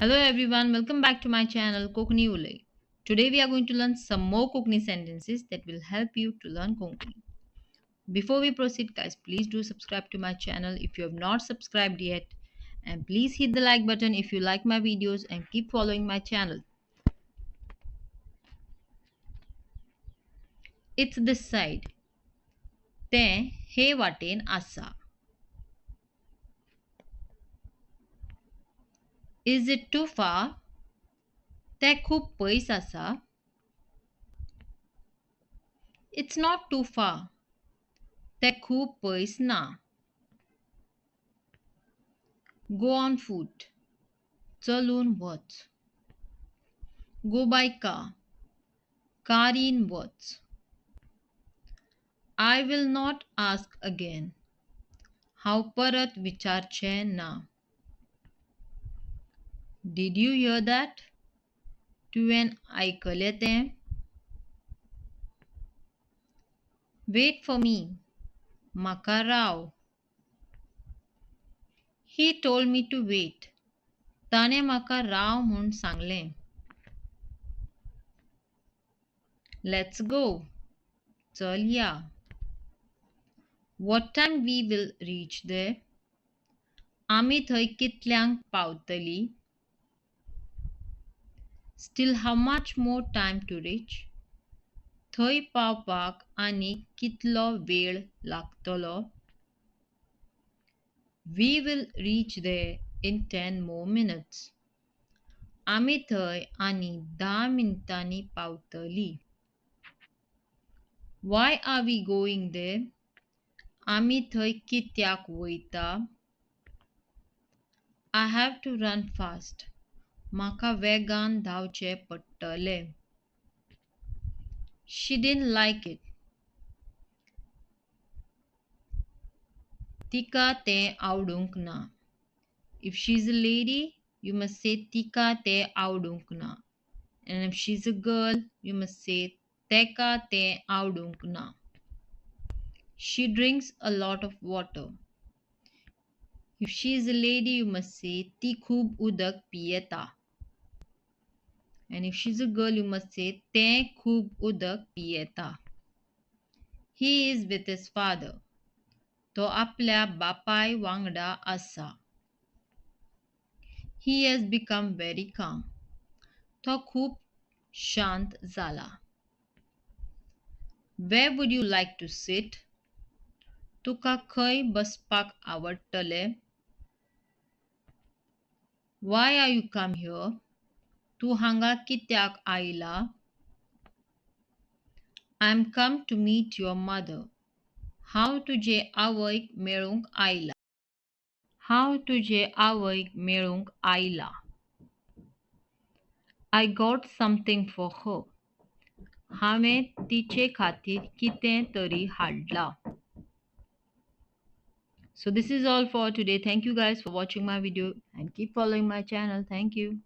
Hello everyone, welcome back to my channel Konkani ulai. Today we are going to learn some more Konkani sentences that will help you to learn Konkani. Before we proceed guys, please do subscribe to my channel if you have not subscribed yet, and please hit the like button if you like my videos and keep following my channel. It's this side. तें हे वाटेन आसा. Is it too far? तें खूप पयस आसा. It's not too far. तें खूप पयस ना. Go on foot. चलून वच. Go by car. कारीन वच. I will not ask again. हांव परत विचारचें ना. Did you hear that? तुवें आयकलें तें? Wait for me. म्हाका Rao. He told me to wait. ताणें म्हाका राव म्हूण सांगलें. Let's go. चल या. What time we will reach there? आमी थंय कितल्यांक पावतलीं? Still how much more time to reach? थंय पावपाक आनी कितलो वेळ लागतलो? We will reach there in 10 more minutes. आमी थंय आनी 10 मिनटांनी पावतलीं. Why are we going there? आमी थंय कित्याक वयता? I have to run fast. म्हाका वेगान धांवचें पडटलें. She didn't like it. तिका तें आवडूंक ना. If she's a lady, you must say तिका तें आवडूंक ना. And if she's a girl, you must say तेका तें आवडूंक ना. She drinks a lot of water. If she is a lady, you must say ती खूब उदक पियेता. And if she's a girl, you must say तें खूब उदक पियेता. He is with his father. तो आपल्या बापाय वांगडा आसा. He has become very calm. तो खूब शांत जाला. Where would you like to sit? तुका खंय बसपाक आवडटलें? Why are you come here? तूं हांगा कित्याक आयला? I'm come to meet your mother. हांव तुजे आवयक मेळूंक आयला. हांव तुजे आवयक मेळूंक आयला. I got something for her. हांवें तिचे खातीर कितें तरी हाडलां. So this is all for today. Thank you guys for watching my video and keep following my channel. Thank you.